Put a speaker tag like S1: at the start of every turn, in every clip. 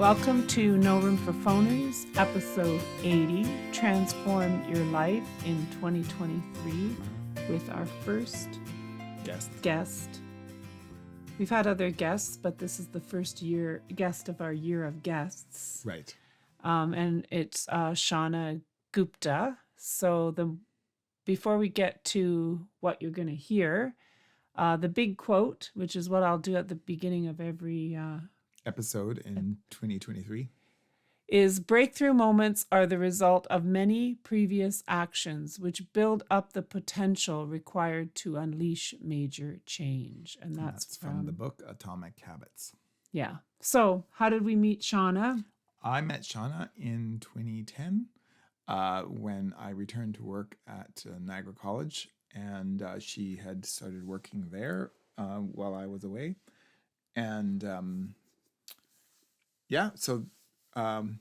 S1: Welcome to No Room for Phoners, episode 80, Transform Your Life in 2023, with our first guest. We've had other guests, but this is the first guest of our year of guests.
S2: Right.
S1: And it's Shauna Gupta. So before we get to what you're going to hear, the big quote, which is what I'll do at the beginning of every
S2: episode in 2023,
S1: is breakthrough moments are the result of many previous actions which build up the potential required to unleash major change. And that's
S2: from the book Atomic Habits.
S1: Yeah. So how did we meet Shauna?
S2: I met Shauna in 2010 when I returned to work at Niagara College, and she had started working there while I was away. And so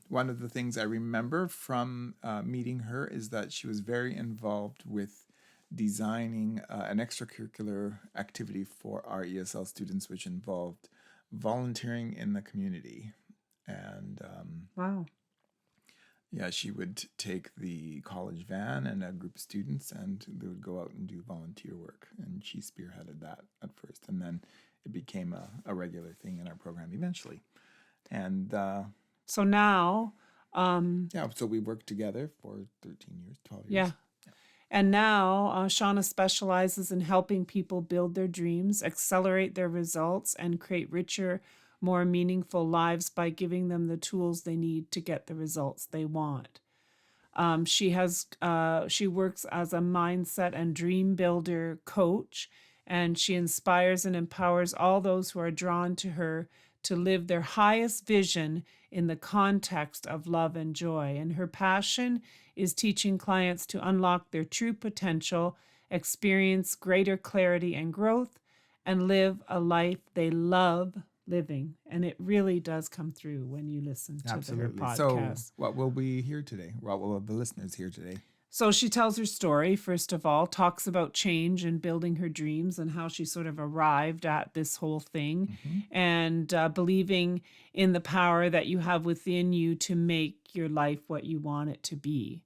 S2: one of the things I remember from meeting her is that she was very involved with designing an extracurricular activity for our ESL students, which involved volunteering in the community. And
S1: wow.
S2: Yeah, she would take the college van and a group of students, and they would go out and do volunteer work. And she spearheaded that at first, and then it became a regular thing in our program eventually. And
S1: so now,
S2: so we worked together for 13 years, 12 years.
S1: Yeah. And now Shauna specializes in helping people build their dreams, accelerate their results, and create richer, more meaningful lives by giving them the tools they need to get the results they want. She works as a mindset and dream builder coach, and she inspires and empowers all those who are drawn to her to live their highest vision in the context of love and joy. And her passion is teaching clients to unlock their true potential, experience greater clarity and growth, and live a life they love living. And it really does come through when you listen to her podcast.
S2: So what will we hear today? What will the listeners hear today?
S1: So she tells her story, first of all, talks about change and building her dreams and how she sort of arrived at this whole thing, and believing in the power that you have within you to make your life what you want it to be.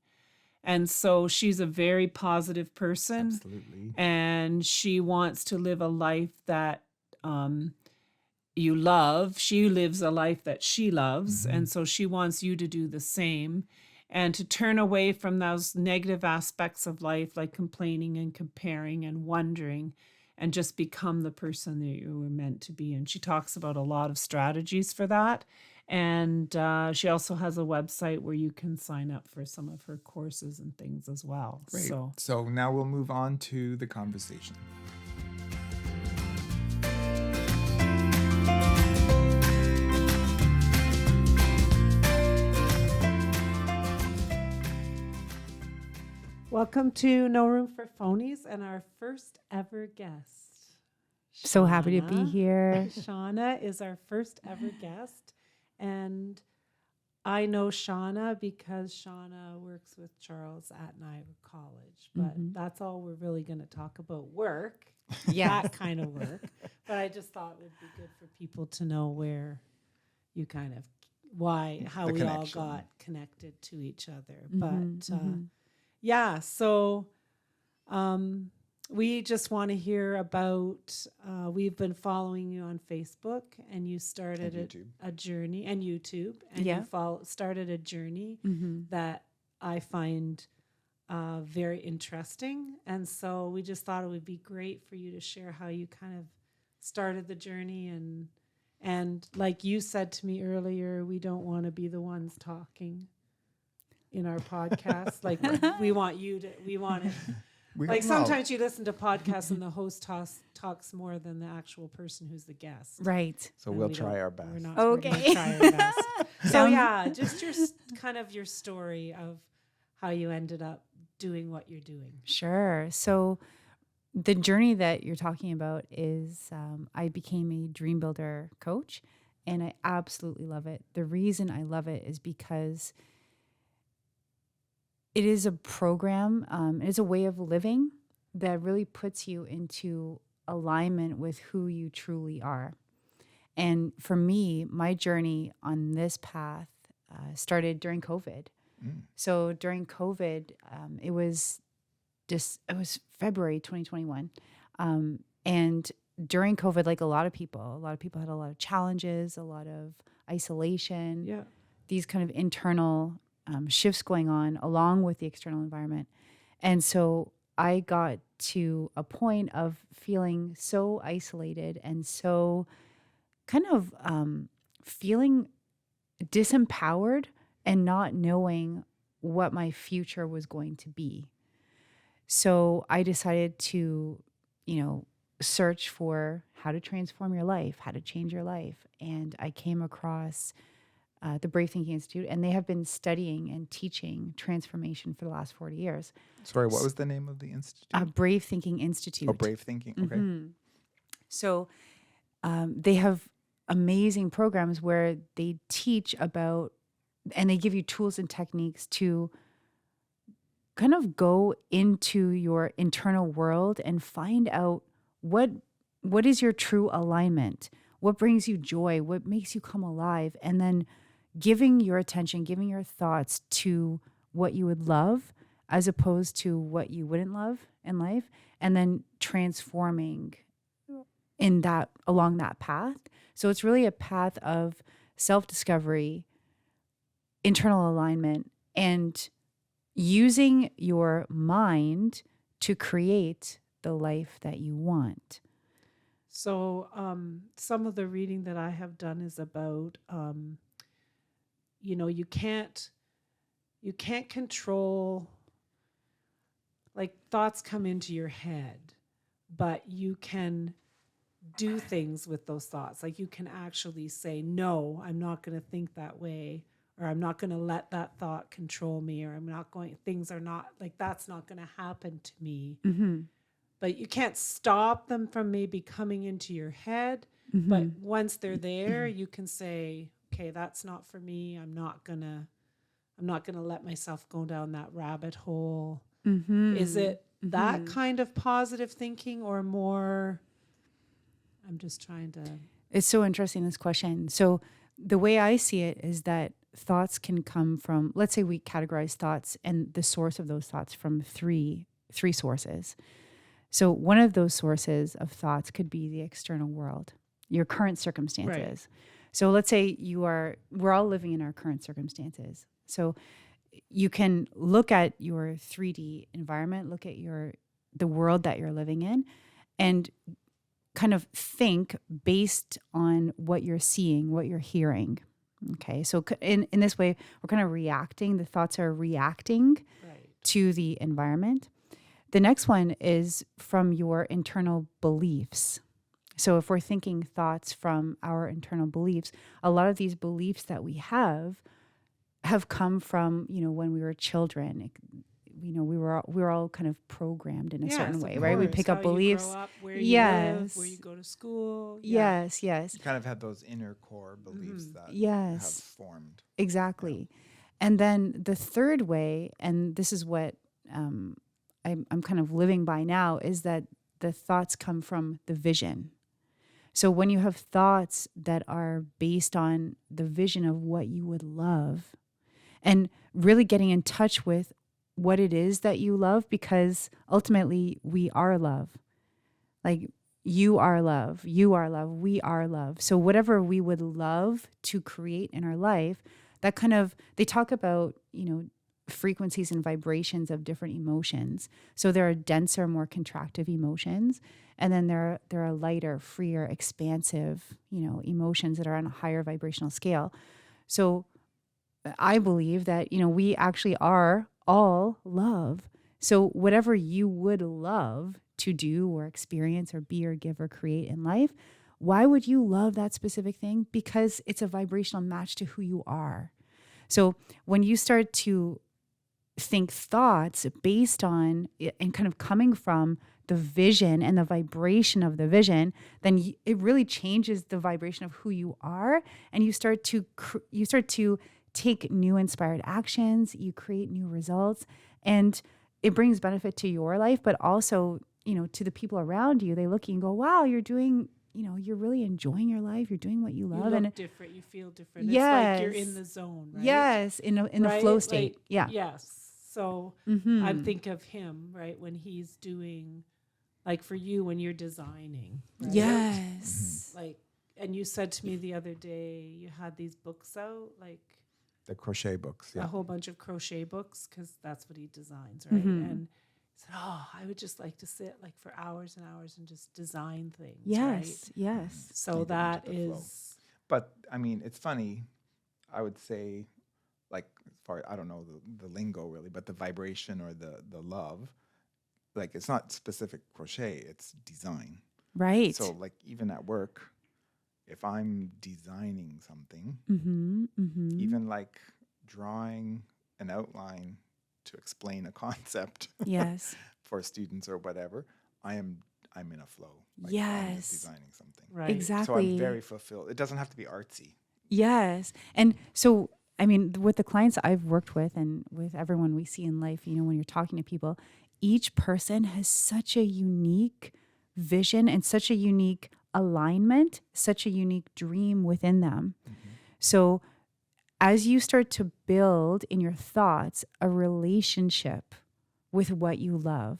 S1: And so she's a very positive person.
S2: Absolutely.
S1: And she wants to live a life that you love. She lives a life that she loves. And so she wants you to do the same, and to turn away from those negative aspects of life, like complaining and comparing and wondering, and just become the person that you were meant to be. And she talks about a lot of strategies for that. And she also has a website where you can sign up for some of her courses and things as well.
S2: Great. So now we'll move on to the conversation.
S1: Welcome to No Room for Phonies and our first ever guest.
S3: So happy to be here.
S1: Shauna is our first ever guest. And I know Shauna because Shauna works with Charles at Niagara College. But that's all we're really going to talk about, work.
S3: Yeah.
S1: That kind of work. But I just thought it would be good for people to know where you kind of, how we all got connected to each other. So we just want to hear about, we've been following you on Facebook, and you started a journey, and YouTube, and you started a journey that I find very interesting. And so we just thought it would be great for you to share how you kind of started the journey. And like you said to me earlier, we don't want to be the ones talking in our podcast. Like we want it. Like sometimes you listen to podcasts and the host talks more than the actual person who's the guest.
S3: Right.
S2: So we'll try our best.
S3: We're
S1: gonna try our best. So just your story of how you ended up doing what you're doing.
S3: Sure. So the journey that you're talking about is I became a dream builder coach, and I absolutely love it. The reason I love it is because it is a program, it's a way of living that really puts you into alignment with who you truly are. And for me, my journey on this path started during COVID. So during COVID, it was February 2021. And during COVID, like a lot of people had a lot of challenges, a lot of isolation,
S1: Yeah.
S3: these kind of internal shifts going on along with the external environment. And so I got to a point of feeling so isolated and so kind of feeling disempowered and not knowing what my future was going to be. So I decided to, search for how to transform your life, how to change your life. And I came across the Brave Thinking Institute, and they have been studying and teaching transformation for the last 40 years.
S2: Sorry, what was the name of the institute?
S3: Brave Thinking Institute.
S2: Oh, Brave Thinking. Okay.
S3: So they have amazing programs where they teach about, and they give you tools and techniques to kind of go into your internal world and find out what is your true alignment, what brings you joy, what makes you come alive, and then giving your attention, giving your thoughts to what you would love as opposed to what you wouldn't love in life, and then transforming along that path. So it's really a path of self-discovery, internal alignment, and using your mind to create the life that you want.
S1: So some of the reading that I have done is about, you can't control, like thoughts come into your head, but you can do things with those thoughts. Like you can actually say, no, I'm not going to think that way, or I'm not going to let that thought control me, or things are not like, that's not going to happen to me.
S3: Mm-hmm.
S1: But you can't stop them from maybe coming into your head.
S3: Mm-hmm.
S1: But once they're there, you can say, okay, that's not for me. I'm not gonna let myself go down that rabbit hole.
S3: Mm-hmm.
S1: Is it that kind of positive thinking, or more? I'm just trying to.
S3: It's so interesting, this question. So the way I see it is that thoughts can come from, let's say we categorize thoughts and the source of those thoughts from three sources. So one of those sources of thoughts could be the external world, your current circumstances. Right. So let's say we're all living in our current circumstances. So you can look at your 3D environment, look at the world that you're living in, and kind of think based on what you're seeing, what you're hearing. Okay, so in this way, we're kind of reacting. The thoughts are reacting to the environment. The next one is from your internal beliefs. So if we're thinking thoughts from our internal beliefs, a lot of these beliefs that we have come from, when we were children. We were all kind of programmed in a certain way, right? We pick up beliefs.
S1: You grow up, where you live, where you go to school.
S3: Yeah. Yes.
S2: You kind of have those inner core beliefs that have formed.
S3: Exactly. Yeah. And then the third way, and this is what I'm kind of living by now, is that the thoughts come from the vision. So when you have thoughts that are based on the vision of what you would love, and really getting in touch with what it is that you love, because ultimately we are love. Like you are love, we are love. So whatever we would love to create in our life, that kind of, they talk about, frequencies and vibrations of different emotions. So there are denser, more contractive emotions, and then there are lighter, freer, expansive, emotions that are on a higher vibrational scale. So I believe that, we actually are all love. So whatever you would love to do or experience or be or give or create in life, why would you love that specific thing? Because it's a vibrational match to who you are. So when you start to think thoughts based on and kind of coming from the vision and the vibration of the vision, then it really changes the vibration of who you are, and you start to take new inspired actions, you create new results, and it brings benefit to your life, but also, to the people around you. They look at you and go, wow, you're doing you're really enjoying your life. You're doing what you
S1: You
S3: love.
S1: look
S3: And
S1: different. You feel different. It's like you're in
S3: yes,
S1: the zone, right?
S3: yes, in a
S1: Right?
S3: flow state.
S1: Like,
S3: Yeah.
S1: yes. So I
S3: Mm-hmm.
S1: think of him, right, when he's doing, like for you, when you're designing, right?
S3: Yes.
S1: Like, and you said to me the other day, you had these books out, like
S2: The crochet books.
S1: a
S2: Yeah.
S1: whole bunch of crochet books, because that's what he designs, right?
S3: Mm-hmm.
S1: And he said, oh, I would just like to sit like for hours and hours and just design things, right?
S3: Yes. Yes.
S1: So
S2: And get into
S1: that
S2: the flow.
S1: is,
S2: But I mean, it's funny. I would say, like, as far I don't know the lingo really, but the vibration or the love, like it's not specific crochet, it's design.
S3: Right.
S2: So like even at work, if I'm designing something,
S3: Mm-hmm. Mm-hmm.
S2: even like drawing an outline to explain a concept
S3: Yes.
S2: for students or whatever, I'm in a flow. Like I'm just
S3: Yes.
S2: designing something.
S1: right.
S3: Exactly.
S2: So I'm very fulfilled. It doesn't have to be artsy.
S3: Yes. And so, I mean, with the clients I've worked with and with everyone we see in life, when you're talking to people, each person has such a unique vision and such a unique alignment, such a unique dream within them. So, as you start to build in your thoughts a relationship with what you love,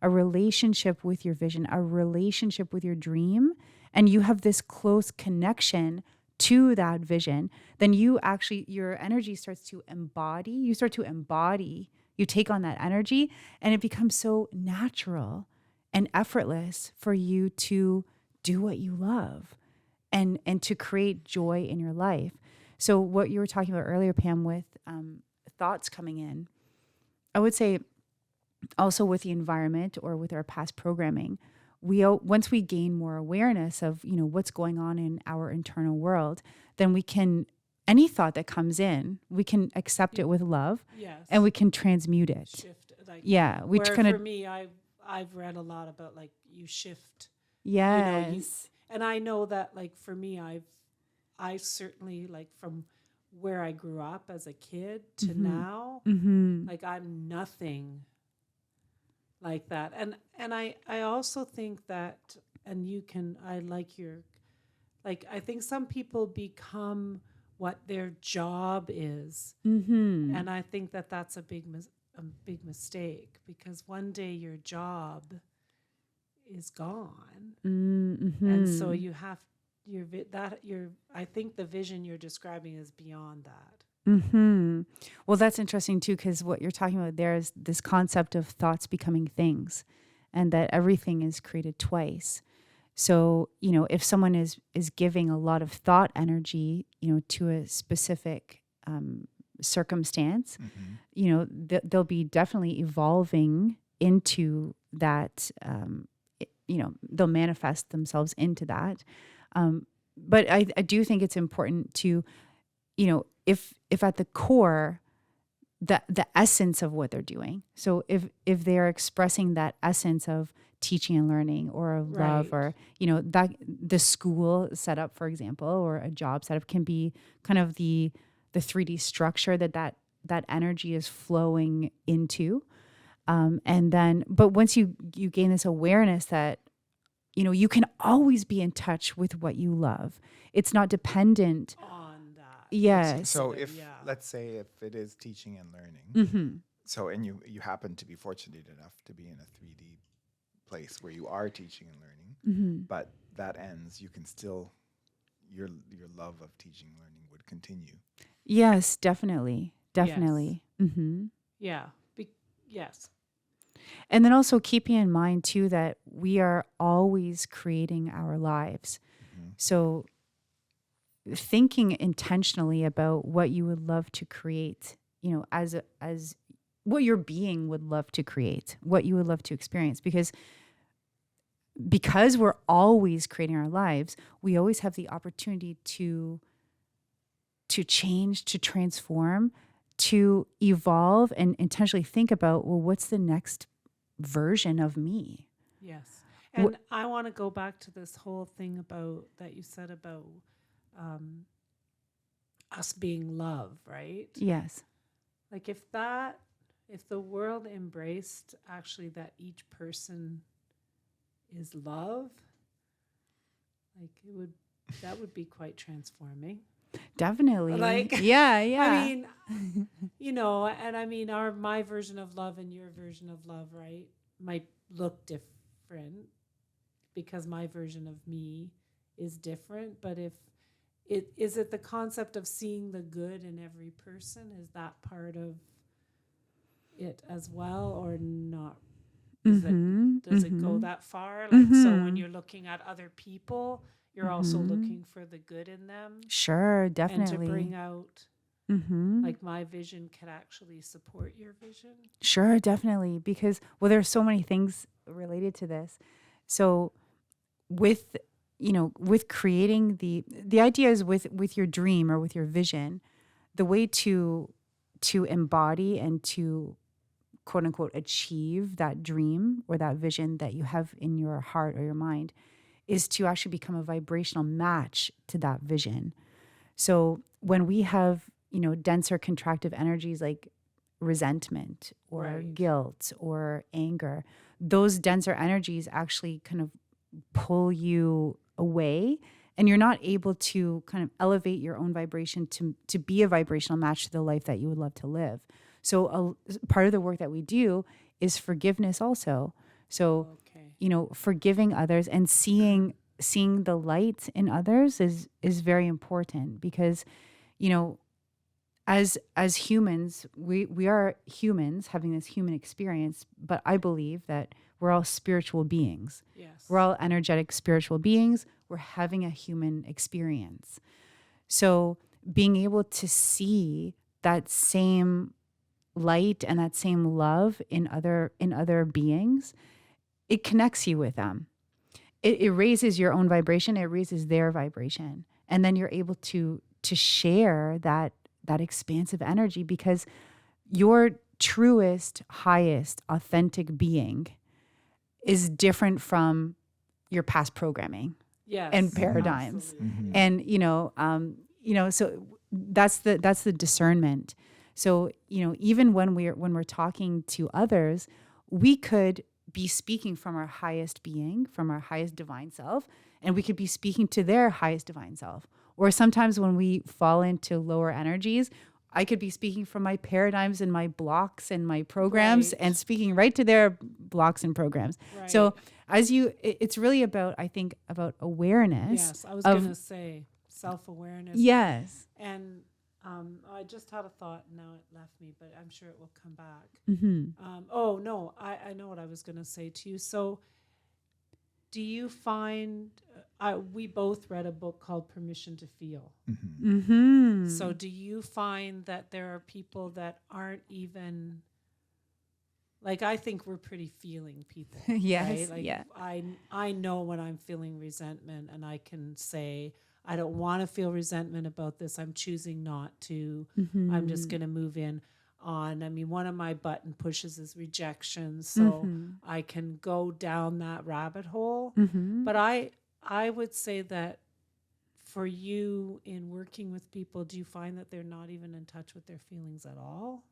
S3: a relationship with your vision, a relationship with your dream, and you have this close connection to that vision, then your energy starts to embody. You start to embody, you take on that energy, and it becomes so natural and effortless for you to do what you love and to create joy in your life. So what you were talking about earlier, Pam, with thoughts coming in, I would say also with the environment or with our past programming, once we gain more awareness of what's going on in our internal world, then we can, any thought that comes in, we can accept it with love,
S1: Yes.
S3: and we can transmute it.
S1: Shift. Like,
S3: Yeah, we
S1: where
S3: kind
S1: for
S3: of
S1: me, I've read a lot about like you shift,
S3: yes,
S1: and I know that like for me, I certainly like from where I grew up as a kid to now, like I'm nothing like that. And I also think that, and I like your, like, I think some people become what their job is. And I think that that's a big mistake, because one day your job is gone. And so you have I think the vision you're describing is beyond that.
S3: Well, that's interesting too, because what you're talking about there is this concept of thoughts becoming things, and that everything is created twice. So, if someone is giving a lot of thought energy, to a specific circumstance, they'll be definitely evolving into that. They'll manifest themselves into that. But I do think it's important to, if at the core, the essence of what they're doing. So if they're expressing that essence of teaching and learning, or of love,
S1: Right.
S3: or that the school setup, for example, or a job setup, can be kind of the 3D structure that energy is flowing into. And then, but once you gain this awareness that you can always be in touch with what you love. It's not dependent
S1: On that.
S3: Yes.
S2: So
S1: particular-
S2: if
S1: yeah.
S2: let's say if it is teaching and learning,
S3: Mm-hmm.
S2: so and you happen to be fortunate enough to be in a 3D place where you are teaching and learning,
S3: Mm-hmm.
S2: but that ends, you can still your love of teaching and learning would continue.
S3: Yes, definitely. Definitely. Mm-hmm.
S1: Yeah. Yes.
S3: And then also keeping in mind too that we are always creating our lives. So thinking intentionally about what you would love to create, as what your being would love to create, what you would love to experience, because we're always creating our lives, we always have the opportunity to change, to transform, to evolve, and intentionally think about, well, what's the next version of me?
S1: Yes. And I want to go back to this whole thing about that you said about us being love, right?
S3: Yes.
S1: Like if the world embraced actually that each person is love, Like that would be quite transforming.
S3: Definitely.
S1: Like,
S3: yeah.
S1: I mean, and I mean, my version of love and your version of love, right, might look different because my version of me is different. But is it the concept of seeing the good in every person? Is that part of it as well, or not? Does it go that far? Like, so when you're looking at other people, you're also looking for the good in them.
S3: Sure,
S1: And to
S3: definitely.
S1: bring out, like, my vision can actually support your vision.
S3: Sure, definitely. Because, well, there's so many things related to this. So with, with creating the idea is with your dream or with your vision, the way to embody and to quote unquote achieve that dream or that vision that you have in your heart or your mind is to actually become a vibrational match to that vision. So when we have, denser contractive energies like resentment or
S1: Right.
S3: guilt or anger, those denser energies actually kind of pull you away, and you're not able to kind of elevate your own vibration to be a vibrational match to the life that you would love to live. So part of the work that we do is forgiveness also. So,
S1: Okay.
S3: Forgiving others and seeing the light in others is very important because, as humans, we are humans having this human experience, but I believe that we're all spiritual beings.
S1: Yes.
S3: We're all energetic spiritual beings. We're having a human experience. So being able to see that same light and that same love in other beings, it connects you with them. It raises your own vibration. It raises their vibration, and then you're able to share that expansive energy because your truest, highest, authentic being is different from your past programming
S1: Yes.
S3: and paradigms.
S1: Absolutely.
S3: And so that's the discernment. So even when we're talking to others, we could be speaking from our highest being, from our highest divine self, and we could be speaking to their highest divine self. Or sometimes when we fall into lower energies, I could be speaking from my paradigms and my blocks and my programs
S1: Right.
S3: and speaking right to their blocks and programs.
S1: Right.
S3: So it's really about, I think, about awareness.
S1: Yes, I was going to say self-awareness.
S3: Yes.
S1: And I just had a thought, and now it left me, but I'm sure it will come back. Oh, no, I know what I was going to say to you. So do you find, we both read a book called Permission to Feel. So do you find that there are people that aren't even, like, I think we're pretty feeling people.
S3: Yes,
S1: right? Like,
S3: yeah.
S1: I know when I'm feeling resentment, and I can say, I don't want to feel resentment about this. I'm choosing not to. I'm just going to move on. I mean, one of my button pushes is rejection. So I can go down that rabbit hole. But I would say that for you in working with people, do you find that they're not even in touch with their feelings at all?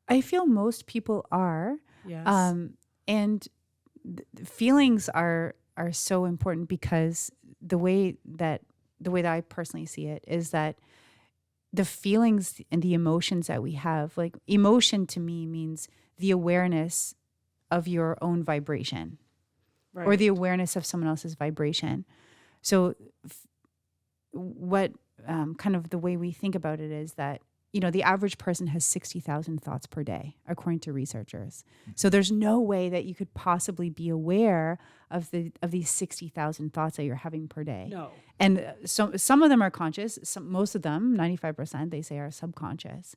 S3: I feel most people are.
S1: Yes.
S3: And feelings are so important because the way that I personally see it is that the feelings and the emotions that we have, like emotion to me means the awareness of your own vibration,
S1: right.
S3: or the awareness of someone else's vibration. So what kind of the way we think about it is that, the average person has 60,000 thoughts per day, according to researchers. So there's no way that you could possibly be aware of these 60,000 thoughts that you're having per day.
S1: No.
S3: And some of them are conscious. Most of them, 95%, they say are subconscious.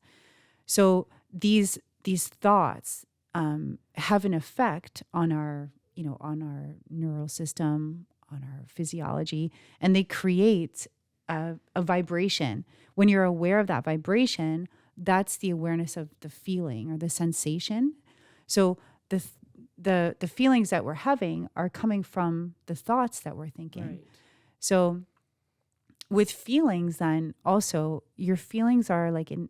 S3: So these thoughts have an effect on our neural system, on our physiology, and they create a vibration. When you're aware of that vibration, that's the awareness of the feeling or the sensation. So the feelings that we're having are coming from the thoughts that we're thinking.
S1: Right.
S3: So with feelings, then also your feelings are like an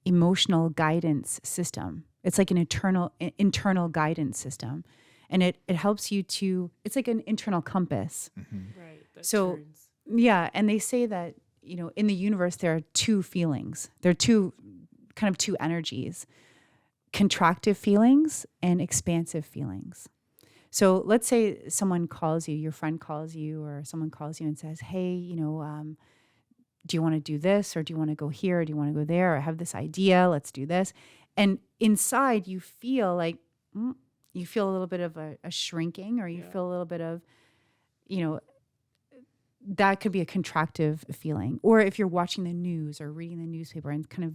S3: emotional guidance system. It's like an internal guidance system. And it helps you to, it's like an internal compass.
S1: Right. that
S3: So,
S1: turns.
S3: yeah. And they say that, in the universe, there are two feelings. There are two energies, contractive feelings and expansive feelings. So let's say someone calls you, your friend calls you, or someone calls you and says, hey, do you want to do this, or do you want to go here, or do you want to go there, or I have this idea, let's do this. And inside you feel like, you feel a little bit of a shrinking, or you feel a little bit of, that could be a contractive feeling. Or if you're watching the news or reading the newspaper and kind of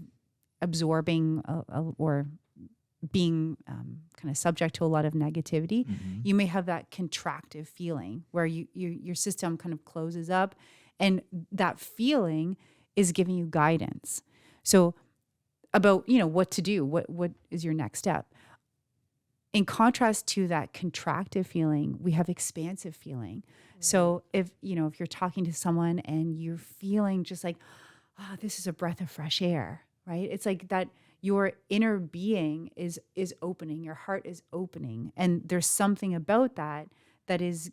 S3: absorbing or being kind of subject to a lot of negativity, you may have that contractive feeling where your system kind of closes up, and that feeling is giving you guidance. So about, what to do, what is your next step. In contrast to that contractive feeling, we have expansive feeling. So if you're talking to someone and you're feeling just like, this is a breath of fresh air, right? It's like that your inner being is opening, your heart is opening. And there's something about that is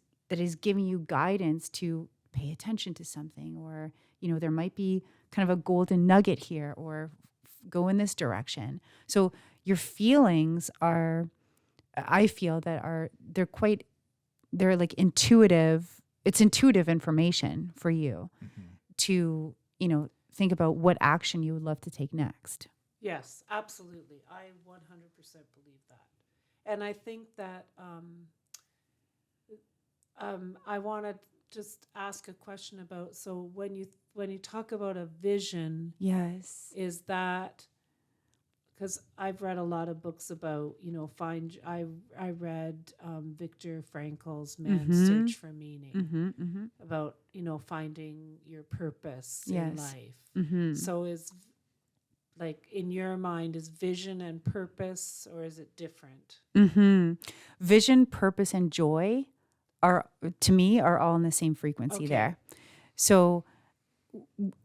S3: giving you guidance to pay attention to something, or, there might be kind of a golden nugget here, or go in this direction. So your feelings are, I feel that they're like intuitive. It's intuitive information for you to, think about what action you would love to take next.
S1: Yes, absolutely. I 100% believe that. And I think that I want to just ask a question about, so when you talk about a vision,
S3: Yes.
S1: is that, because I've read a lot of books about, I read Viktor Frankl's Man's Search for Meaning, about, finding your purpose in life. So is, like, in your mind, is vision and purpose, or is it different?
S3: Vision, purpose, and joy to me, are all in the same frequency there. So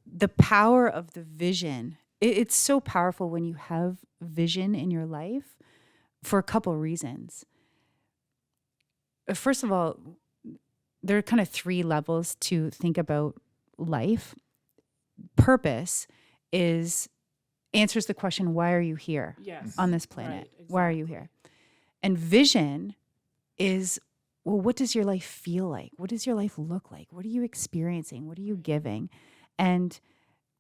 S3: the power of the vision, it's so powerful when you have vision in your life for a couple reasons. First of all, there are kind of three levels to think about life. Purpose answers the question, why are you here on this planet?
S1: Right, exactly.
S3: Why are you here? And vision is, well, what does your life feel like? What does your life look like? What are you experiencing? What are you giving? And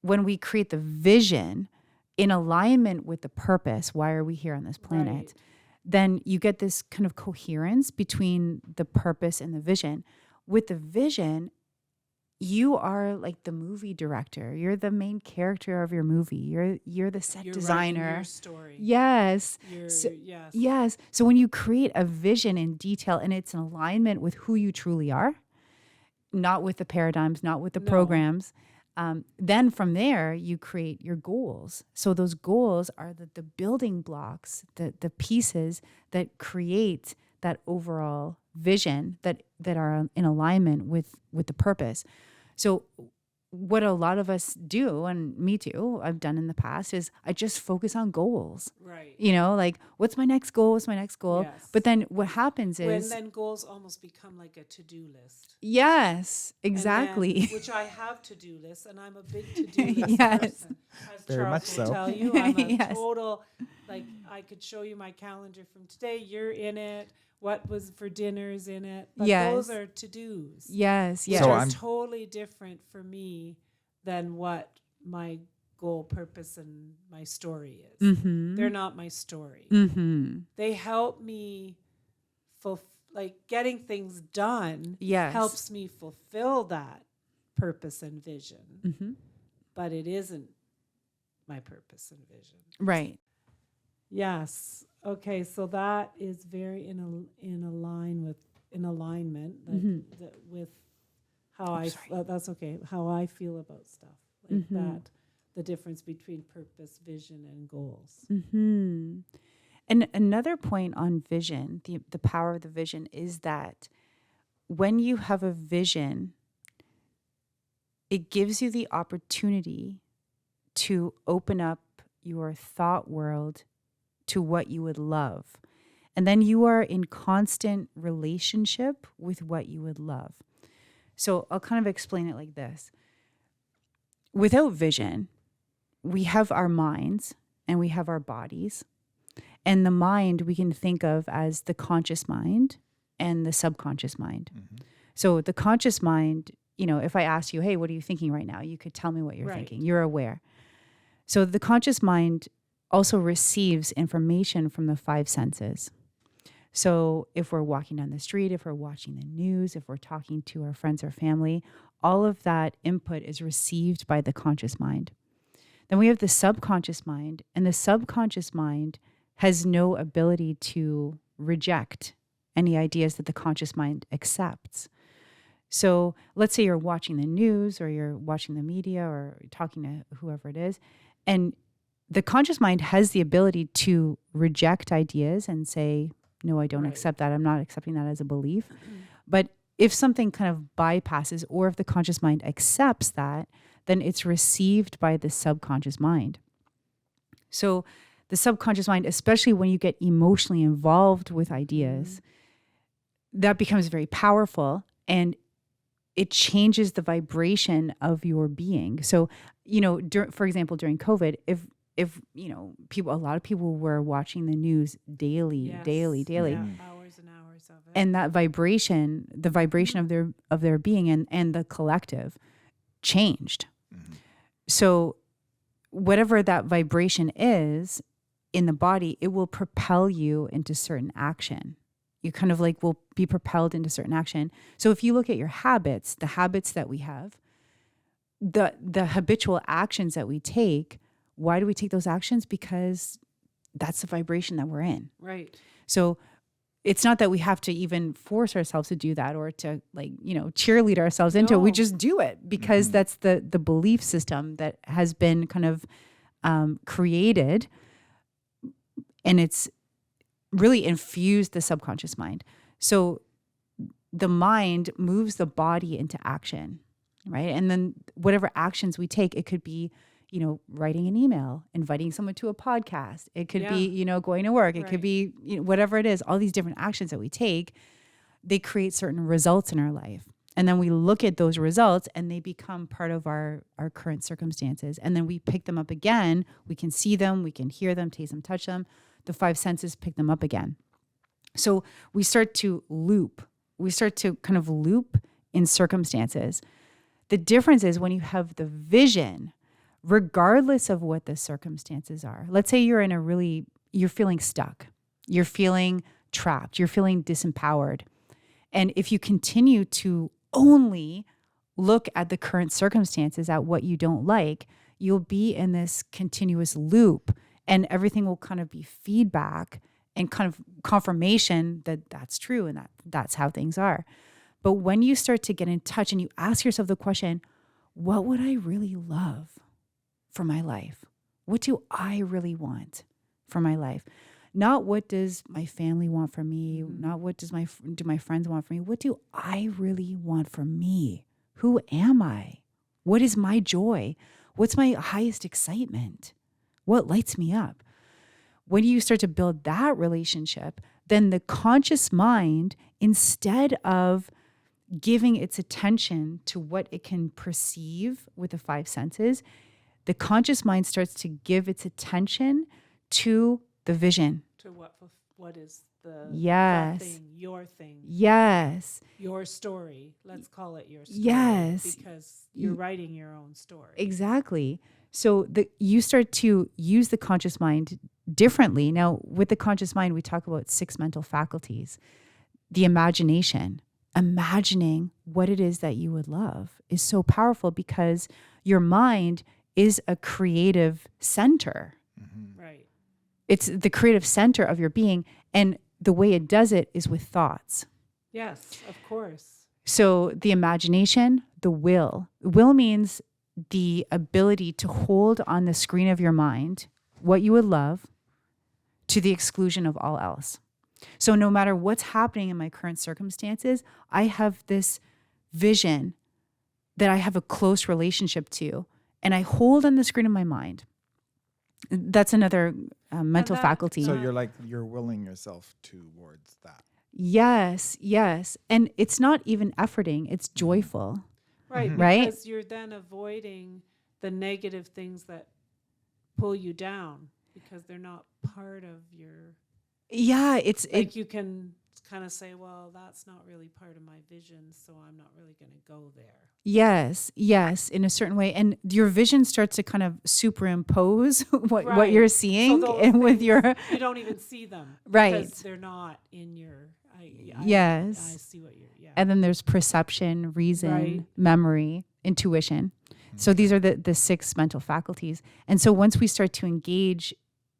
S3: when we create the vision in alignment with the purpose, why are we here on this planet? Then you get this kind of coherence between the purpose and the vision. With the vision, you are like the movie director. You're the main character of your movie. You're the set designer.
S1: Writing your story.
S3: Yes.
S1: Yes.
S3: Yes. So when you create a vision in detail and it's in alignment with who you truly are, not with the paradigms, not with the programs, then from there you create your goals. So those goals are the building blocks, the pieces that create that overall vision that are in alignment with the purpose. So what a lot of us do, and me too, I've done in the past, is I just focus on goals.
S1: Right.
S3: Like, what's my next goal? What's my next goal?
S1: Yes.
S3: But then what happens is,
S1: when then goals almost become like a to-do list.
S3: yes, exactly.
S1: And then, which I have to-do lists, and I'm a big to-do list
S3: Yes.
S1: person. As
S2: Very
S1: Charles
S2: much so.
S1: will tell you, I'm a
S3: Yes.
S1: total, like, I could show you my calendar from today. You're in it. What was for dinner's in it. But
S3: Yes.
S1: those are to-dos.
S3: Yes, yes.
S1: Which
S2: So
S1: are
S2: I'm-
S1: totally different for me than what my goal, purpose, and my story is. They're not my story. They help me getting things done.
S3: Yes.
S1: Helps me fulfill that purpose and vision. But it isn't my purpose and vision.
S3: Right.
S1: Yes. Okay. So that is very in alignment with how that's okay. How I feel about stuff like that. The difference between purpose, vision, and goals.
S3: And another point on vision, the power of the vision, is that when you have a vision, it gives you the opportunity to open up your thought world to what you would love. And then you are in constant relationship with what you would love. So I'll kind of explain it like this. Without vision, we have our minds and we have our bodies. And the mind we can think of as the conscious mind and the subconscious mind. So the conscious mind, if I ask you, hey, what are you thinking right now? You could tell me what you're thinking. You're aware. So the conscious mind also receives information from the five senses. So if we're walking down the street, if we're watching the news, if we're talking to our friends or family, all of that input is received by the conscious mind. Then we have the subconscious mind, and the subconscious mind has no ability to reject any ideas that the conscious mind accepts. So let's say you're watching the news or you're watching the media or talking to whoever it is, and the conscious mind has the ability to reject ideas and say, no, I don't accept that. I'm not accepting that as a belief. But if something kind of bypasses, or if the conscious mind accepts that, then it's received by the subconscious mind. So the subconscious mind, especially when you get emotionally involved with ideas, that becomes very powerful, and it changes the vibration of your being. So, for example, during COVID, if a lot of people were watching the news daily, daily.
S1: Yeah, hours and hours of it.
S3: And that vibration, the vibration of their being and the collective changed. So whatever that vibration is in the body, it will propel you into certain action. You kind of will be propelled into certain action. So if you look at your habits, the habits that we have, the habitual actions that we take, why do we take those actions? Because that's the vibration that we're in.
S1: Right.
S3: So it's not that we have to even force ourselves to do that or to cheerlead ourselves into it. We just do it because that's the belief system that has been kind of created, and it's really infused the subconscious mind. So the mind moves the body into action, right? And then whatever actions we take, it could be writing an email, inviting someone to a podcast. It could be, going to work. It could be whatever it is. All these different actions that we take, they create certain results in our life. And then we look at those results and they become part of our current circumstances. And then we pick them up again. We can see them, we can hear them, taste them, touch them. The five senses pick them up again. So we start to loop. We start to kind of loop in circumstances. The difference is when you have the vision, regardless of what the circumstances are. Let's say you're you're feeling stuck. You're feeling trapped. You're feeling disempowered. And if you continue to only look at the current circumstances, at what you don't like, you'll be in this continuous loop, and everything will kind of be feedback and kind of confirmation that that's true and that's how things are. But when you start to get in touch and you ask yourself the question, what would I really love for my life? What do I really want for my life? Not what does my family want from me, not what do my friends want from me. What do I really want for me? Who am I? What is my joy? What's my highest excitement? What lights me up? When you start to build that relationship, then the conscious mind, instead of giving its attention to what it can perceive with the five senses, the conscious mind starts to give its attention to the vision.
S1: To what is the thing, your thing.
S3: Yes.
S1: Your story. Let's call it your story.
S3: Yes.
S1: Because you're writing your own story.
S3: Exactly. So you start to use the conscious mind differently. Now, with the conscious mind, we talk about 6 mental faculties. The imagination, imagining what it is that you would love is so powerful because your mind is a creative center.
S1: Right.
S3: It's the creative center of your being. And the way it does it is with thoughts.
S1: Yes, of course.
S3: So the imagination, the will. Will means the ability to hold on the screen of your mind what you would love to the exclusion of all else. So no matter what's happening in my current circumstances, I have this vision that I have a close relationship to, and I hold on the screen of my mind. That's another mental faculty.
S2: So you're willing yourself towards that.
S3: Yes, yes. And it's not even efforting, it's joyful,
S1: Right,
S3: right?
S1: because you're then avoiding the negative things that pull you down because they're not part of your,
S3: Yeah, it
S1: like you can kind of say, well, that's not really part of my vision, so I'm not really going to go there.
S3: yes, yes, in a certain way. And your vision starts to kind of superimpose what
S1: Right.
S3: you're
S1: So
S3: seeing
S1: those
S3: and with
S1: things,
S3: your
S1: you don't even see them
S3: right.
S1: because they're not in your, I
S3: Yes.
S1: see what you're, yeah.
S3: And then there's perception, reason,
S1: Right.
S3: memory, intuition. So these are the six mental faculties. And so once we start to engage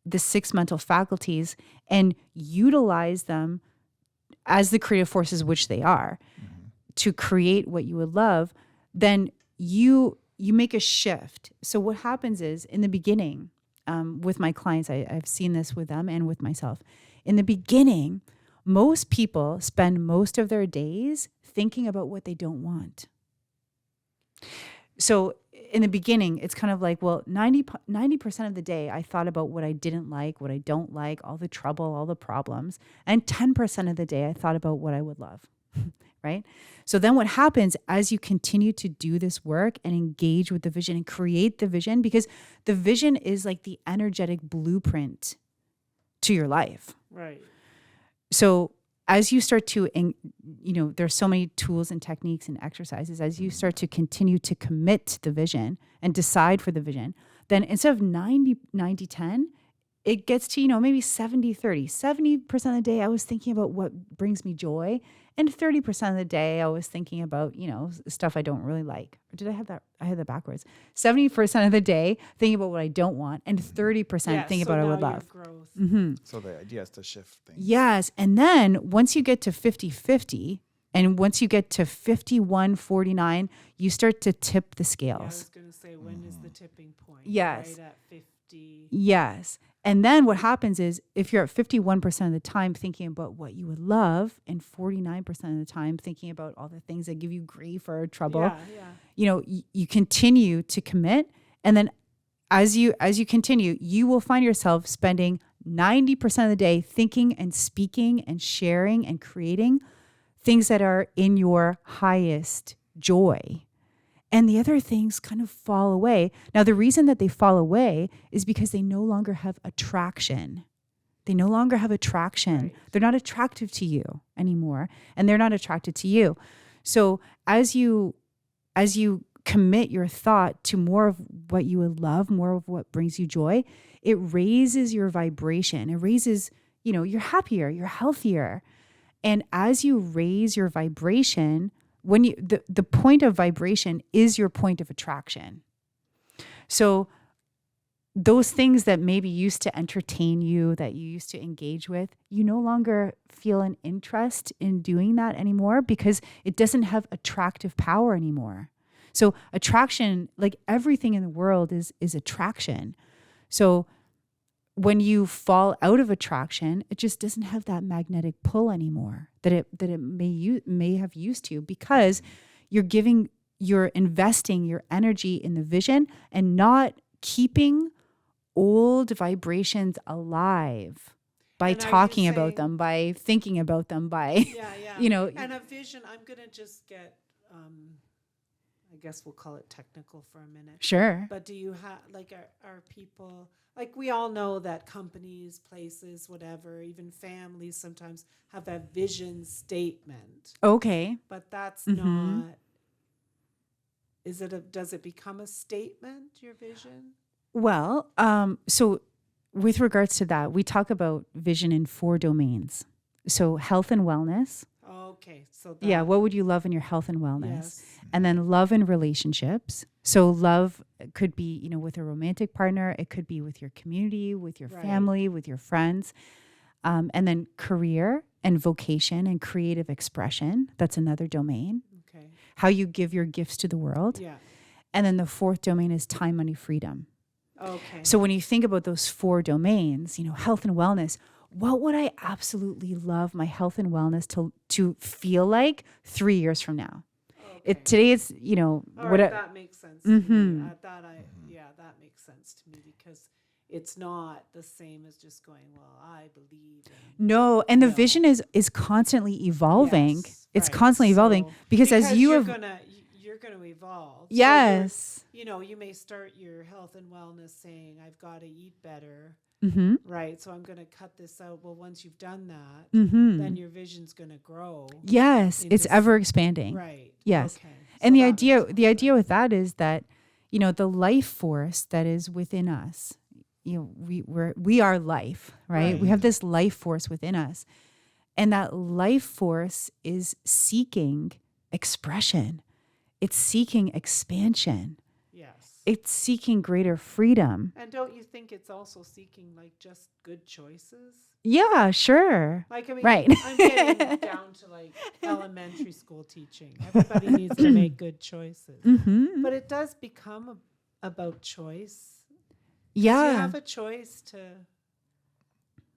S3: the six mental faculties and utilize them as the creative forces which they are to create what you would love, then you make a shift. So what happens is in the beginning, with my clients, I've seen this with them and with myself. In the beginning, most people spend most of their days thinking about what they don't want. So in the beginning, it's kind of like, well, 90% of the day, I thought about what I didn't like, what I don't like, all the trouble, all the problems. And 10% of the day, I thought about what I would love, right? So then what happens as you continue to do this work and engage with the vision and create the vision, because the vision is like the energetic blueprint to your life.
S1: Right.
S3: So as you start to, there's so many tools and techniques and exercises, as you start to continue to commit to the vision and decide for the vision, then instead of 90-10, it gets to, maybe 70-30. 70% of the day I was thinking about what brings me joy. And 30% of the day I was thinking about, stuff I don't really like. Or did I have that? I had that backwards. 70% of the day thinking about what I don't want, and 30% thinking about what I would love.
S1: Growth.
S2: So the idea is to shift things.
S3: Yes. And then once you get to 50-50, and once you get to 51-49, you start to tip the
S1: Yeah, I
S3: scales.
S1: was going to say, when is the tipping point?
S3: Yes.
S1: Right at 50.
S3: Yes. And then what happens is if you're at 51% of the time thinking about what you would love and 49% of the time thinking about all the things that give you grief or trouble, you continue to commit. And then as you continue, you will find yourself spending 90% of the day thinking and speaking and sharing and creating things that are in your highest joy. And the other things kind of fall away. Now, the reason that they fall away is because they no longer have attraction. They no longer have attraction.
S1: Right.
S3: They're not attractive to you anymore, and they're not attracted to you. So as you commit your thought to more of what you would love, more of what brings you joy, it raises your vibration. It raises, you're happier, you're healthier. And as you raise your vibration, when the point of vibration is your point of attraction. So those things that maybe used to entertain you, that you used to engage with, you no longer feel an interest in doing that anymore because it doesn't have attractive power anymore. So attraction, like everything in the world is attraction. So when you fall out of attraction, it just doesn't have that magnetic pull anymore that it may have used to, because you're investing your energy in the vision and not keeping old vibrations alive by talking about them, by thinking about them, by
S1: And a vision, I'm gonna just get I guess we'll call it technical for a minute.
S3: Sure.
S1: But do you have, like, are people, like, we all know that companies, places, whatever, even families sometimes have a vision statement.
S3: Okay.
S1: But that's not, does it become a statement, your vision?
S3: Well, so with regards to that, we talk about vision in 4 domains. So health and wellness.
S1: Okay. So
S3: What would you love in your health and wellness?
S1: Yes.
S3: And then love and relationships. So love could be, with a romantic partner. It could be with your community, with your family, with your friends. And then career and vocation and creative expression. That's another domain.
S1: Okay.
S3: How you give your gifts to the world.
S1: Yeah.
S3: And then the 4th domain is time, money, freedom.
S1: Okay.
S3: So when you think about those 4 domains, health and wellness, what would I absolutely love my health and wellness to feel like 3 years from now?
S1: Okay.
S3: Today it's,
S1: All right, that makes sense to me. That makes sense to me, because it's not the same as just going, well, I believe
S3: No, and the
S1: No.
S3: vision is constantly evolving.
S1: Yes,
S3: It's
S1: right.
S3: constantly evolving
S1: So-
S3: because as you
S1: you're
S3: have
S1: you're gonna evolve. So
S3: yes.
S1: you may start your health and wellness saying, I've got to eat better,
S3: Mhm.
S1: right? So I'm gonna cut this out. Well, once you've done that,
S3: Mhm.
S1: then your vision's gonna grow.
S3: Yes,
S1: into
S3: it's ever expanding.
S1: Right.
S3: Yes.
S1: Okay.
S3: And
S1: So
S3: the
S1: that
S3: idea
S1: makes
S3: the
S1: more
S3: idea
S1: sense.
S3: with that is that the life force that is within us, we are life, right? We
S1: Right.
S3: have this life force within us. And that life force is seeking expression. It's seeking expansion.
S1: Yes.
S3: It's seeking greater freedom.
S1: And don't you think it's also seeking like just good choices?
S3: Yeah, sure.
S1: Like, I mean,
S3: Right.
S1: I'm getting down to like elementary school teaching. Everybody needs to make good choices.
S3: Mhm.
S1: But it does become about choice. 'Cause
S3: Yeah.
S1: you have a choice to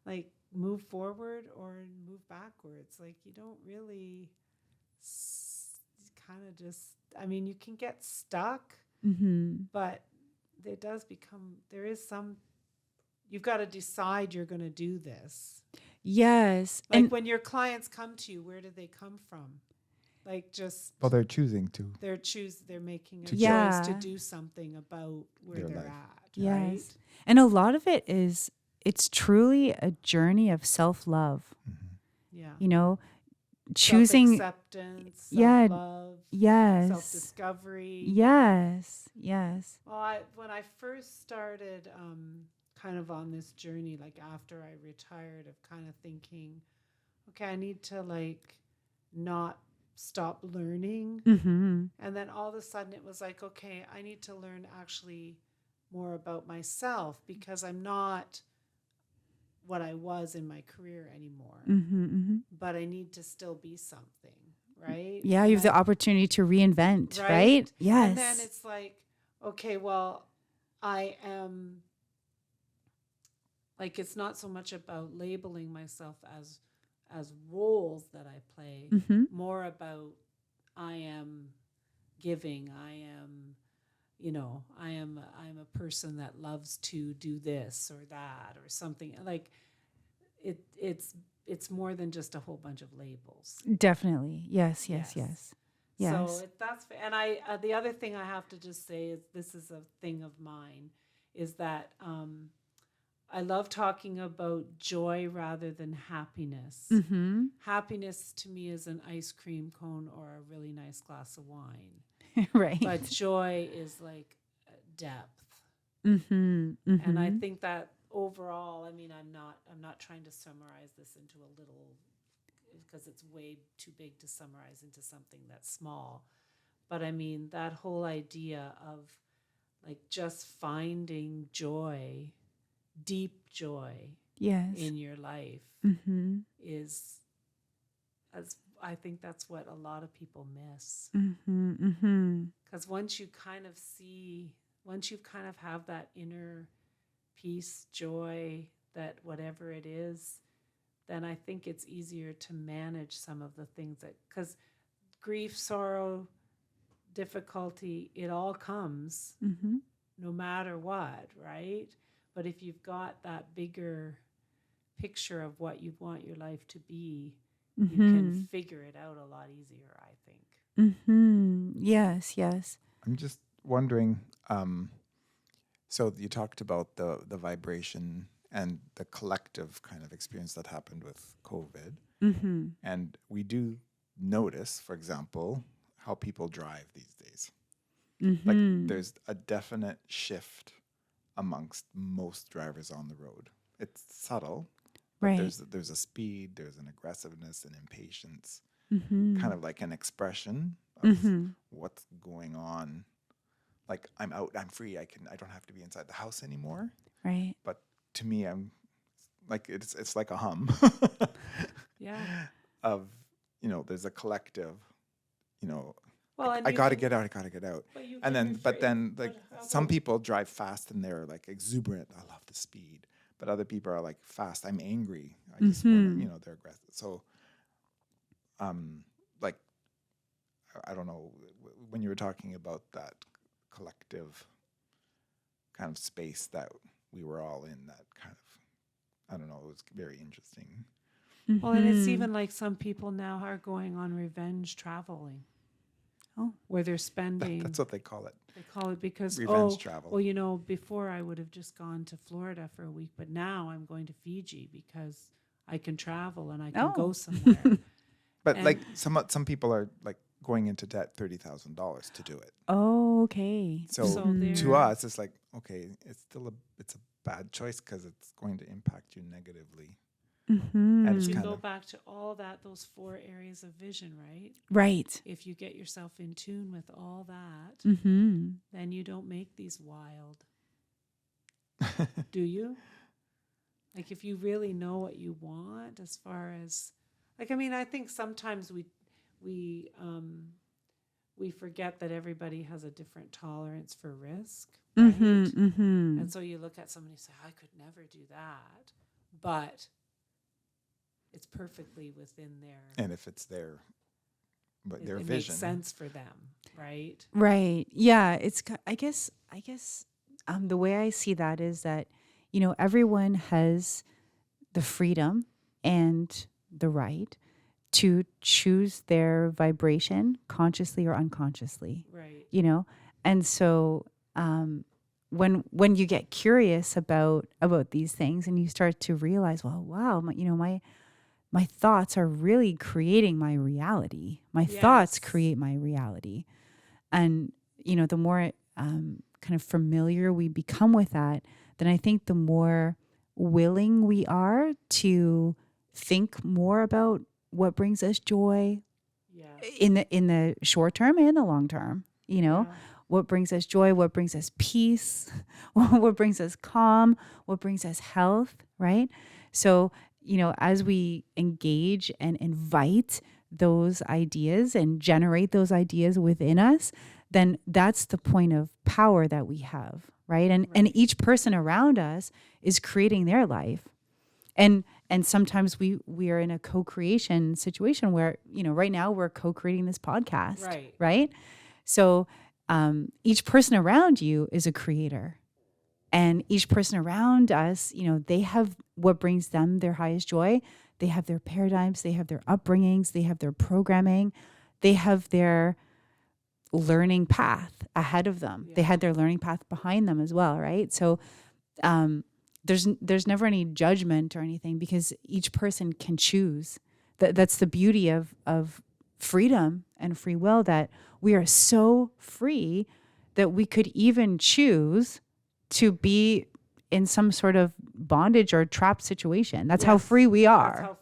S1: like move forward or move backwards. Like, you don't really kind of just, I mean, you can get stuck,
S3: Mhm.
S1: but there is some, you've got to decide you're going to do this.
S3: Yes.
S1: Like
S3: And
S1: when your clients come to you, where do they come from? Like just
S2: Well, they're choosing to.
S1: they're making a
S2: To
S3: Yeah.
S1: choice to do something about where
S2: Their
S1: they're
S2: life.
S1: at,
S3: yes.
S1: right?
S3: And a lot of it is it's truly a journey of self-love.
S1: Yeah.
S3: Choosing
S1: Self-acceptance,
S3: Yeah.
S1: self-love,
S3: yes.
S1: self-discovery.
S3: Yes. Yes.
S1: Well, when I first started kind of on this journey, like after I retired, of kind of thinking, okay, I need to like not stop learning.
S3: Mhm.
S1: And then all of a sudden it was like, okay, I need to learn actually more about myself because I'm not what I was in my career anymore.
S3: Mhm. Mhm.
S1: But I need to still be something, right?
S3: Yeah,
S1: And
S3: you have the opportunity to reinvent, right? Yes.
S1: And then it's like, okay, well, I am like, it's not so much about labeling myself as roles that I play,
S3: Mhm.
S1: more about I am giving, I'm a person that loves to do this or that or something. Like it's more than just a whole bunch of labels.
S3: Definitely. Yes, yes,
S1: Yes.
S3: yes.
S1: So and I the other thing I have to just say is this is a thing of mine, is that I love talking about joy rather than happiness.
S3: Mhm.
S1: Happiness to me is an ice cream cone or a really nice glass of wine,
S3: right.
S1: but joy is like depth.
S3: Mhm. Mhm.
S1: And I think that overall, I mean, I'm not trying to summarize this into a little, because it's way too big to summarize into something that's small. But I mean, that whole idea of like just finding joy, deep joy
S3: yes.
S1: in your life
S3: Mhm.
S1: is, as I think that's what a lot of people miss.
S3: Mhm. Mhm.
S1: Because once you kind of have that inner peace, joy, that whatever it is, then I think it's easier to manage some of the things because grief, sorrow, difficulty, it all comes
S3: Mhm.
S1: no matter what, right? But if you've got that bigger picture of what you want your life to be, you can figure it out a lot easier, I think.
S3: Mhm. Yes, yes.
S2: I'm just wondering. So you talked about the vibration and the collective kind of experience that happened with COVID,
S3: Mhm.
S2: and we do notice, for example, how people drive these days. Like
S3: Mhm.
S2: there's a definite shift amongst most drivers on the road. It's subtle, but
S3: Right.
S2: there's a speed, there's an aggressiveness, an impatience,
S3: Mhm.
S2: kind of like an expression of
S3: Mhm.
S2: what's going on. Like I'm out, I'm free. I don't have to be inside the house anymore.
S3: Right.
S2: But to me, I'm like it's like a hum
S1: Yeah.
S2: of there's a collective, you know,
S1: Well, and
S2: I
S1: you
S2: got to
S1: can,
S2: get out, I got to get out.
S1: but you
S2: And
S1: can
S2: then like
S1: but how
S2: some
S1: about-
S2: people drive fast and they're like exuberant. I love the speed. But other people are like fast. I'm angry. I just want to, they're aggressive. So, like, I don't know, when you were talking about that collective kind of space that we were all in that kind of, I don't know, it was very interesting.
S1: Well, and it's even like some people now are going on revenge traveling.
S3: Oh.
S1: Where they're spending.
S2: That's what they call it.
S1: They call it because,
S2: Revenge travel.
S1: well, you know, before I would have just gone to Florida for a week, but now I'm going to Fiji because I can travel and I can go somewhere.
S2: But like some people are like going into debt $30,000 to do it.
S3: Oh, okay.
S2: So to us, it's like, okay, it's a bad choice because it's going to impact you negatively.
S3: Mm-hmm.
S2: And it's
S1: you
S2: kind
S1: go back to all those 4 areas of vision, right?
S3: Right.
S1: If you get yourself in tune with all that, then you don't make these wild. Do you? Like if you really know what you want as far as, like, I mean, I think sometimes we forget that everybody has a different tolerance for risk, right? And so you look at somebody and say, I could never do that. But it's perfectly within their...
S2: And if it's their vision.
S1: Makes sense for them, right?
S3: Right. Yeah. It's, I guess, the way I see that is that, you know, everyone has the freedom and the right to choose their vibration consciously or unconsciously.
S1: Right.
S3: You know? And so, when you get curious about these things and you start to realize, well, wow, my thoughts are really creating my reality. My thoughts create my reality. And, you know, the more kind of familiar we become with that, then I think the more willing we are to think more about what brings us joy in the short term and the long term, you know, what brings us joy, what brings us peace, what brings us calm, what brings us health, right? So, you know, as we engage and invite those ideas and generate those ideas within us, then that's the point of power that we have, right? And each person around us is creating their life. And sometimes we are in a co-creation situation where, you know, right now we're co-creating this podcast, right? So each person around you is a creator. And each person around us, you know, they have what brings them their highest joy. They have their paradigms, they have their upbringings, they have their programming, they have their learning path ahead of them. They had their learning path behind them as well, right? So there's never any judgment or anything because each person can choose. That's the beauty of freedom and free will, that we are so free that we could even choose to be in some sort of bondage or trap situation. That's how free we are.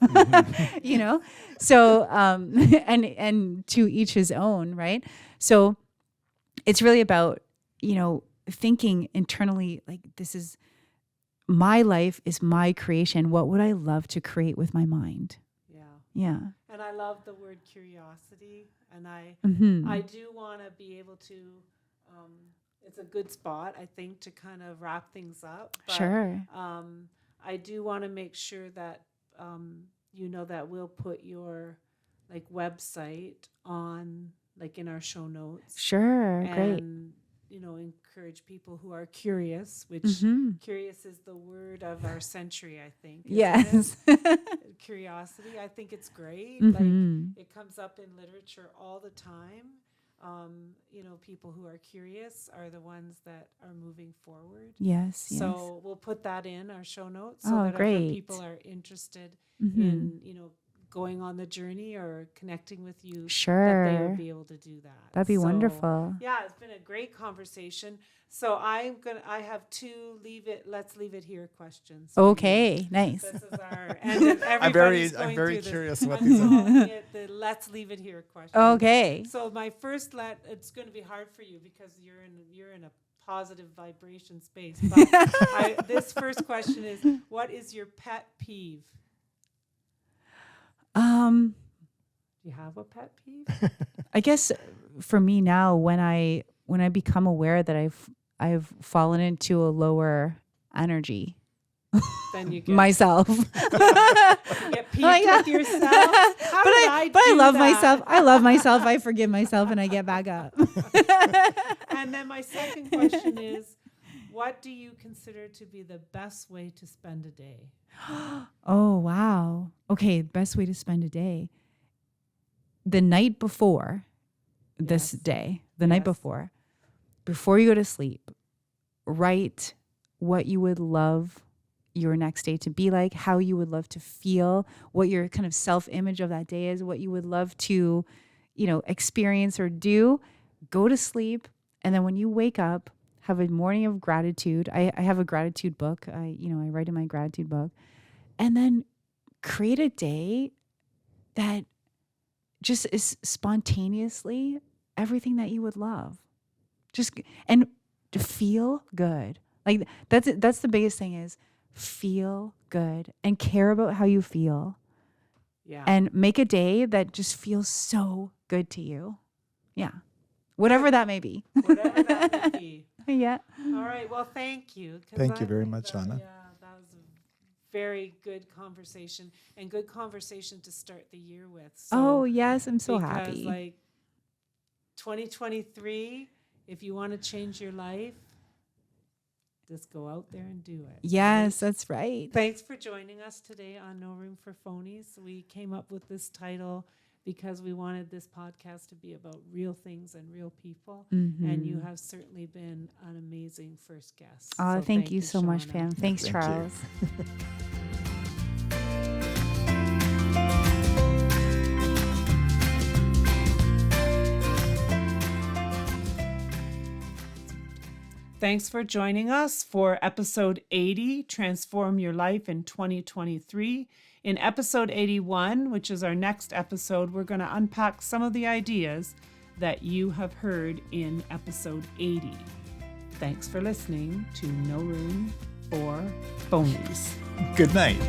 S3: You know? So and to each his own, right? So it's really about, you know, thinking internally, like, this is my life, is my creation. What would I love to create with my mind? Yeah.
S1: And I love the word curiosity, and I do want to be able to it's a good spot, I think, to kind of wrap things up. But,
S3: sure.
S1: I do want to make sure that you know that we'll put your like website on like in our show notes.
S3: Sure,
S1: and,
S3: great.
S1: You know, encourage people who are curious, which curious is the word of our century, I think.
S3: Yes.
S1: Curiosity. I think it's great. Like it comes up in literature all the time. You know, people who are curious are the ones that are moving forward.
S3: Yes.
S1: So we'll put that in our show notes so that
S3: great.
S1: if people are interested in, you know, going on the journey or connecting with you, that they would be able to do that.
S3: That'd be wonderful.
S1: Yeah, it's been a great conversation. So I have 2 let's leave it here questions.
S3: Okay, nice.
S1: This is our, and I'm
S2: very curious what these are.
S1: calling it the let's leave it here question.
S3: Okay.
S1: So my first it's going to be hard for you because you're in a positive vibration space. But this first question is, what is your pet peeve? Do you have a pet peeve?
S3: I guess for me now, when I become aware that I've fallen into a lower energy,
S1: then you get
S3: myself.
S1: You get peeved with yourself.
S3: But I love myself. I love myself. I forgive myself, and I get back up.
S1: And then my second question is, What do you consider to be the best way to spend a day?
S3: Oh, wow. Okay, best way to spend a day. The night before this
S1: Yes.
S3: day, the night
S1: Yes.
S3: before you go to sleep, write what you would love your next day to be like, how you would love to feel, what your kind of self-image of that day is, what you would love to, experience or do. Go to sleep, and then when you wake up, have a morning of gratitude. I have a gratitude book. I write in my gratitude book, and then create a day that just is spontaneously everything that you would love. Just and to feel good. Like that's the biggest thing is feel good and care about how you feel
S1: Yeah.
S3: and make a day that just feels so good to you. Yeah. Whatever that may be.
S1: Whatever that may be.
S3: Yeah.
S1: All right. Well, thank you. 'Cause
S2: Thank you
S1: I
S2: very
S1: think
S2: much,
S1: that,
S2: Shauna.
S1: Yeah, that was a very good conversation and good conversation to start the year with. So,
S3: Oh, yes, I'm so
S1: because
S3: happy.
S1: like 2023, if you want to change your life, just go out there and do it.
S3: Yes,
S1: right?
S3: that's right.
S1: Thanks for joining us today on No Room for Phonies. We came up with this title because we wanted this podcast to be about real things and real people. And you have certainly been an amazing first guest.
S3: Oh,
S1: So
S3: thank you so much,
S1: Shauna.
S3: Pam. Thanks,
S2: Thank you.
S3: Charles.
S1: Thanks for joining us for episode 80, Transform Your Life in 2023. In episode 81, which is our next episode, we're going to unpack some of the ideas that you have heard in episode 80. Thanks for listening to No Room for Phonies.
S2: Good night.